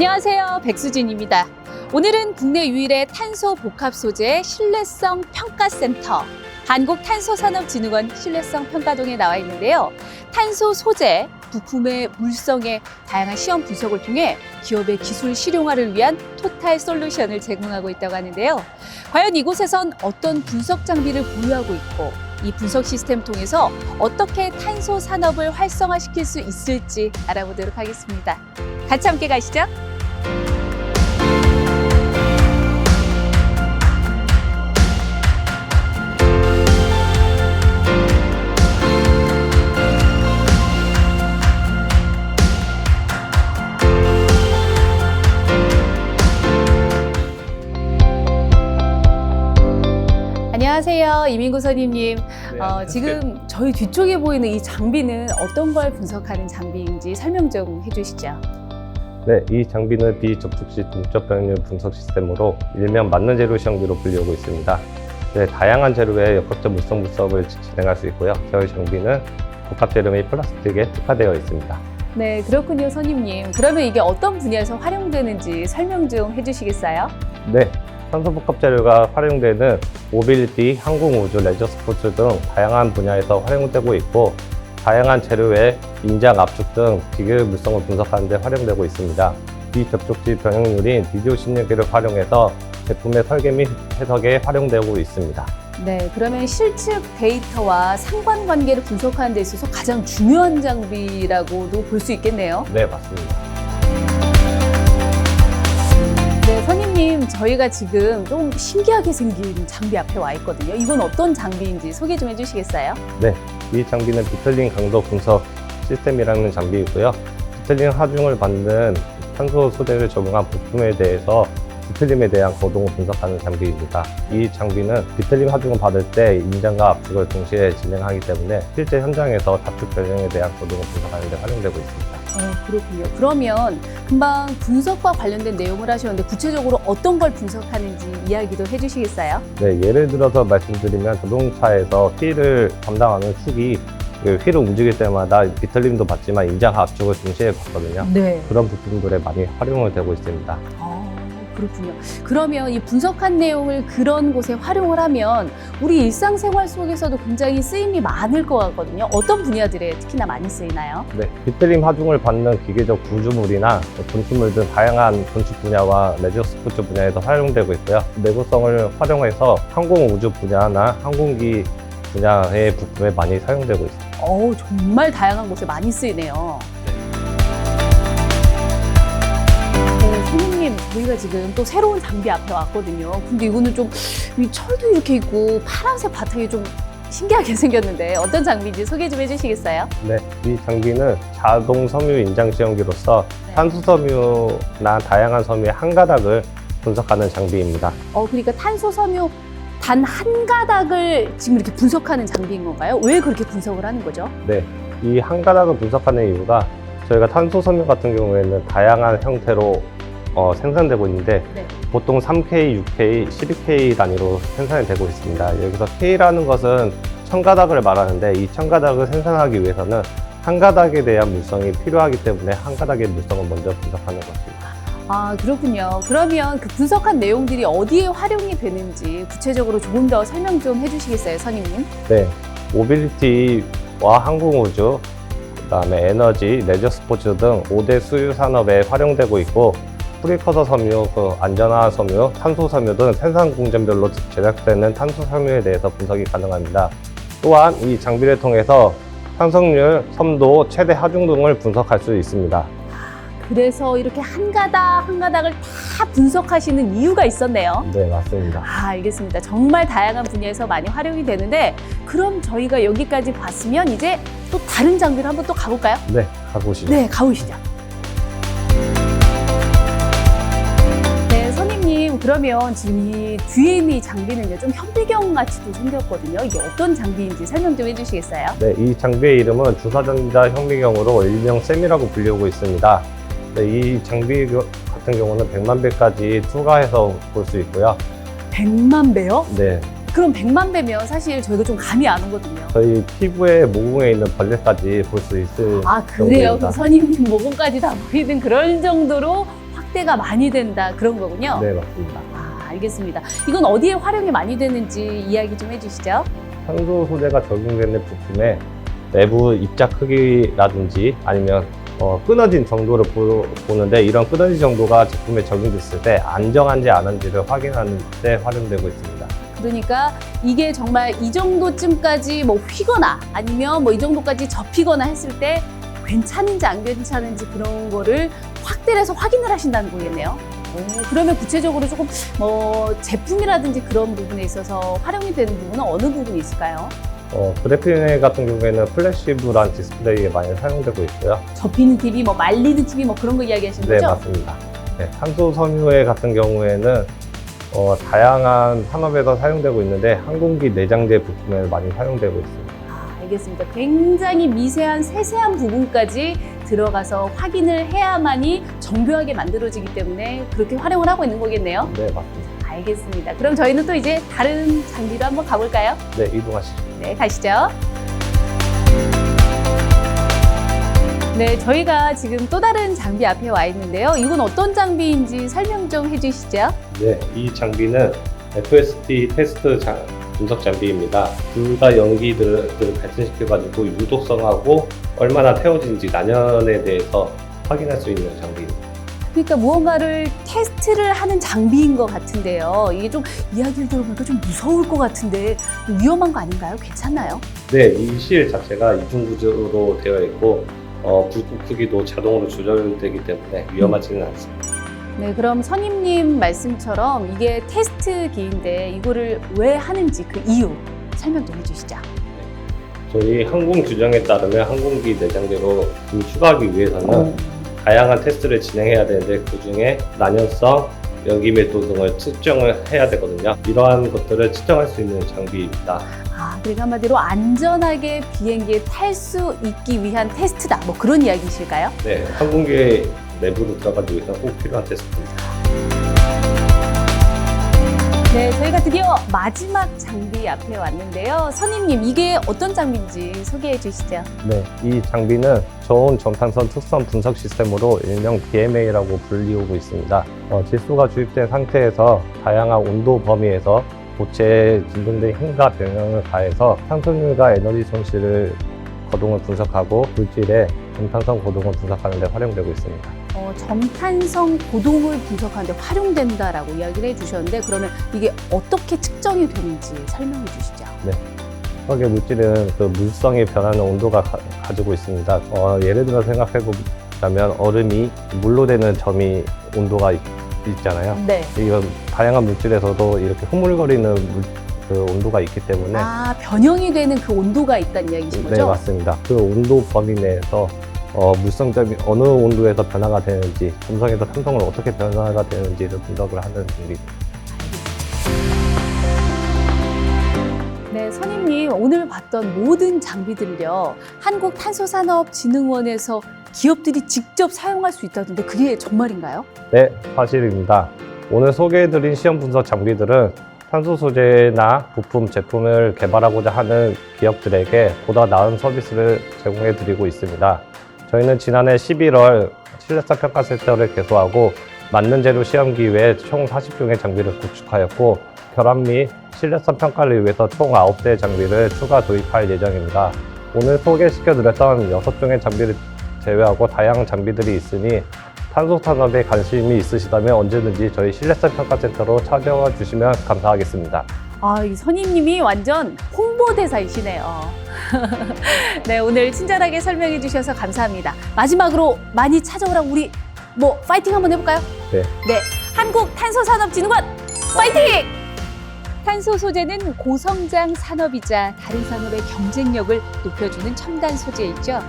안녕하세요, 백수진입니다. 오늘은 국내 유일의 탄소 복합 소재 신뢰성 평가센터 한국탄소산업진흥원 신뢰성 평가동에 나와 있는데요. 탄소 소재, 부품의 물성의 다양한 시험 분석을 통해 기업의 기술 실용화를 위한 토탈 솔루션을 제공하고 있다고 하는데요. 과연 이곳에선 어떤 분석 장비를 보유하고 있고 이 분석 시스템 통해서 어떻게 탄소 산업을 활성화시킬 수 있을지 알아보도록 하겠습니다. 같이 함께 가시죠. 안녕하세요, 이민구 선임님. 지금 저희 뒤쪽에 보이는 이 장비는 어떤 걸 분석하는 장비인지 설명 좀 해주시죠. 네, 이 장비는 비접촉식 동적 병렬 분석 시스템으로 일명 맞는 재료 시험기로 불리우고 있습니다. 네, 다양한 재료의 역학적 물성 분석을 진행할 수 있고요. 저희 장비는 복합 재료 및 플라스틱에 특화되어 있습니다. 네, 그렇군요, 선임님. 그러면 이게 어떤 분야에서 활용되는지 설명 좀 해주시겠어요? 네, 탄소 복합 재료가 활용되는 모빌리티, 항공, 우주, 레저 스포츠 등 다양한 분야에서 활용되고 있고, 다양한 재료의 인장, 압축 등 기계 물성을 분석하는 데 활용되고 있습니다. 비접촉식 병렬률인 비디오 심리기를 활용해서 제품의 설계 및 해석에 활용되고 있습니다. 네, 그러면 실측 데이터와 상관관계를 분석하는 데 있어서 가장 중요한 장비라고도 볼 수 있겠네요. 네, 맞습니다. 네, 선임님, 저희가 지금 좀 신기하게 생긴 장비 앞에 와 있거든요. 이건 어떤 장비인지 소개 좀 해주시겠어요? 네, 이 장비는 비틀린 강도 분석 시스템이라는 장비이고요. 비틀린 하중을 받는 탄소 소재를 적용한 부품에 대해서 비틀림에 대한 거동을 분석하는 장비입니다. 이 장비는 비틀림 하중을 받을 때 인장과 압축을 동시에 진행하기 때문에 실제 현장에서 압축 변형에 대한 거동을 분석하는 데 활용되고 있습니다. 그렇군요. 그러면 금방 분석과 관련된 내용을 하셨는데 구체적으로 어떤 걸 분석하는지 이야기도 해주시겠어요? 네, 예를 들어서 말씀드리면 자동차에서 휠을 담당하는 축이 휠을 움직일 때마다 비틀림도 받지만 인장 압축을 동시에 받거든요. 네. 그런 부품들에 많이 활용을 되고 있습니다. 그렇군요. 그러면 이 분석한 내용을 그런 곳에 활용을 하면 우리 일상생활 속에서도 굉장히 쓰임이 많을 것 같거든요. 어떤 분야들에 특히나 많이 쓰이나요? 네, 비틀림 하중을 받는 기계적 구조물이나 건축물 등 다양한 건축 분야와 레저 스포츠 분야에서 활용되고 있고요. 내구성을 활용해서 항공 우주 분야나 항공기 분야의 부품에 많이 사용되고 있습니다. 정말 다양한 곳에 많이 쓰이네요. 선생님, 저희가 지금 또 새로운 장비 앞에 왔거든요. 근데 이거는 좀 철도 이렇게 있고 파란색 바탕이 좀 신기하게 생겼는데 어떤 장비인지 소개 좀 해주시겠어요? 네, 이 장비는 자동 섬유 인장 시험기로서 탄소 섬유나 다양한 섬유의 한 가닥을 분석하는 장비입니다. 그러니까 탄소 섬유 단 한 가닥을 지금 이렇게 분석하는 장비인 건가요? 왜 그렇게 분석을 하는 거죠? 네, 이 한 가닥을 분석하는 이유가 저희가 탄소 섬유 같은 경우에는 다양한 형태로 생산되고 있는데 보통 3K, 6K, 12K 단위로 생산이 되고 있습니다. 여기서 K라는 것은 1000가닥을 말하는데 이 1000가닥을 생산하기 위해서는 한 가닥에 대한 물성이 필요하기 때문에 한 가닥의 물성을 먼저 분석하는 것입니다. 그렇군요. 그러면 그 분석한 내용들이 어디에 활용이 되는지 구체적으로 조금 더 설명 좀 해주시겠어요, 선임님? 네, 모빌리티와 항공우주, 그다음에 에너지, 레저 스포츠 등 5대 수유 산업에 활용되고 있고 프리커서 섬유, 안전화 섬유, 탄소 섬유 등 생산 공정별로 제작되는 탄소 섬유에 대해서 분석이 가능합니다. 또한 이 장비를 통해서 탄성률, 섬도, 최대 하중 등을 분석할 수 있습니다. 그래서 이렇게 한 가닥 한 가닥을 다 분석하시는 이유가 있었네요. 네, 맞습니다. 알겠습니다. 정말 다양한 분야에서 많이 활용이 되는데 그럼 저희가 여기까지 봤으면 이제 또 다른 장비를 한번 또 가볼까요? 네, 가보시죠. 네, 가보시죠. 네, 선임님, 그러면 지금 이 뒤에 있는 이 장비는요, 좀 현미경 같이도 생겼거든요. 이게 어떤 장비인지 설명 좀 해주시겠어요? 네, 이 장비의 이름은 주사전자 현미경으로 일명 셈이라고 불리우고 있습니다. 네, 이 장비 같은 경우는 100만 배까지 투과해서 볼 수 있고요. 100만 배요? 네. 그럼 100만 배면 사실 저희가 좀 감이 안 오거든요. 저희 피부에 모공에 있는 벌레까지 볼 수 있을 아, 그래요? 정도입니다. 그 선임님 모공까지 다 보이는 그런 정도로 확대가 많이 된다 그런 거군요. 네, 맞습니다. 아, 알겠습니다. 이건 어디에 활용이 많이 되는지 이야기 좀 해주시죠. 탄소 소재가 적용되는 부품의 내부 입자 크기라든지 아니면 끊어진 정도를 보는데, 이런 끊어진 정도가 제품에 적용됐을 때 안정한지 안 한지를 확인하는 데 활용되고 있습니다. 그러니까 이게 정말 이 정도쯤까지 뭐 휘거나 아니면 뭐 이 정도까지 접히거나 했을 때 괜찮은지 안 괜찮은지 그런 거를 확대를 해서 확인을 하신다는 거겠네요. 그러면 구체적으로 조금 뭐 제품이라든지 그런 부분에 있어서 활용이 되는 부분은 어느 부분이 있을까요? 그래핀 같은 경우에는 플래시블한 디스플레이에 많이 사용되고 있고요. 접히는 TV, 뭐 말리는 TV 뭐 그런 거 이야기하시는 네, 거죠? 맞습니다. 네, 탄소 섬유회 같은 경우에는 다양한 산업에서 사용되고 있는데 항공기 내장재 부품에 많이 사용되고 있습니다. 아, 알겠습니다. 굉장히 미세한 세세한 부분까지 들어가서 확인을 해야만이 정교하게 만들어지기 때문에 그렇게 활용을 하고 있는 거겠네요. 네, 맞습니다. 알겠습니다. 그럼 저희는 또 이제 다른 장비로 한번 가볼까요? 네, 이동하시죠. 네, 가시죠. 네, 저희가 지금 또 다른 장비 앞에 와 있는데요. 이건 어떤 장비인지 설명 좀 해주시죠. 네, 이 장비는 FST 테스트 분석 장비입니다. 불과 연기들을 발생시켜가지고 유독성하고 얼마나 태워진지 난연에 대해서 확인할 수 있는 장비입니다. 그러니까 무언가를 테스트를 하는 장비인 것 같은데요. 이게 좀 이야기를 들어보니까 좀 무서울 것 같은데 위험한 거 아닌가요? 괜찮나요? 네, 이 실 자체가 이중 구조로 되어 있고 불꽃 크기도 자동으로 조절되기 때문에 위험하지는 않습니다. 네, 그럼 선임님 말씀처럼 이게 테스트기인데 이거를 왜 하는지 그 이유 설명 좀 해주시죠. 저희 항공 규정에 따르면 항공기 내장재로 추가하기 위해서는 다양한 테스트를 진행해야 되는데, 그중에 난연성, 연기 밀도 등을 측정을 해야 되거든요. 이러한 것들을 측정할 수 있는 장비입니다. 아, 그러니까 한마디로 안전하게 비행기에 탈 수 있기 위한 테스트다. 뭐 그런 이야기이실까요? 네, 항공기 내부로 들어가기 위해서 꼭 필요한 테스트입니다. 네, 저희가 드디어 마지막 장비 앞에 왔는데요. 선임님, 이게 어떤 장비인지 소개해 주시죠. 네, 이 장비는 저온 점탄선 특성 분석 시스템으로 일명 DMA라고 불리우고 있습니다. 질소가 주입된 상태에서 다양한 온도 범위에서 고체 진동 등 힘과 변형을 가해서 탄소율과 에너지 손실을 거동을 분석하고 물질의 점탄성 고동을 분석하는 데 활용되고 있습니다. 점탄성 고동을 분석하는 데 활용된다라고 이야기를 해주셨는데, 그러면 이게 어떻게 측정이 되는지 설명해 주시죠. 네. 화학의 물질은 그 물성이 변하는 온도가 가지고 있습니다. 예를 들어 생각해 보자면 얼음이 물로 되는 점이 온도가 있잖아요. 네. 이건 다양한 물질에서도 이렇게 흐물거리는 그 온도가 있기 때문에. 아, 변형이 되는 그 온도가 있다는 이야기신 거죠? 네, 맞습니다. 그 온도 범위 내에서 물성점이 어느 온도에서 변화가 되는지, 점성에서 산성으로 어떻게 변화가 되는지를 분석을 하는 장비입니다. 네, 선임님, 오늘 봤던 모든 장비들을요, 한국탄소산업진흥원에서 기업들이 직접 사용할 수 있다던데 그게 정말인가요? 네, 사실입니다. 오늘 소개해드린 시험 분석 장비들은 탄소 소재나 부품, 제품을 개발하고자 하는 기업들에게 보다 나은 서비스를 제공해드리고 있습니다. 저희는 지난해 11월 신뢰성 평가센터를 개소하고 맞는 재료 시험기 외에 총 40종의 장비를 구축하였고, 결합 및 신뢰성 평가를 위해서 총 9대의 장비를 추가 도입할 예정입니다. 오늘 소개시켜드렸던 6종의 장비를 제외하고 다양한 장비들이 있으니 탄소 산업에 관심이 있으시다면 언제든지 저희 신뢰성 평가센터로 찾아와 주시면 감사하겠습니다. 아, 이 선임님이 완전 홍보대사이시네요. 네, 오늘 친절하게 설명해 주셔서 감사합니다. 마지막으로 많이 찾아오라고 우리 뭐 파이팅 한번 해볼까요? 네. 네, 한국탄소산업진흥원 파이팅! 탄소 소재는 고성장 산업이자 다른 산업의 경쟁력을 높여주는 첨단 소재이죠.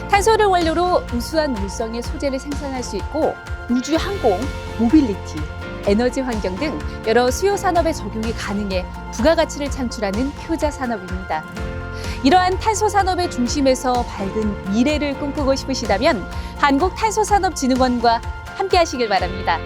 탄소를 원료로 우수한 물성의 소재를 생산할 수 있고 우주 항공, 모빌리티, 에너지 환경 등 여러 수요 산업에 적용이 가능해 부가가치를 창출하는 효자 산업입니다. 이러한 탄소 산업의 중심에서 밝은 미래를 꿈꾸고 싶으시다면 한국탄소산업진흥원과 함께 하시길 바랍니다.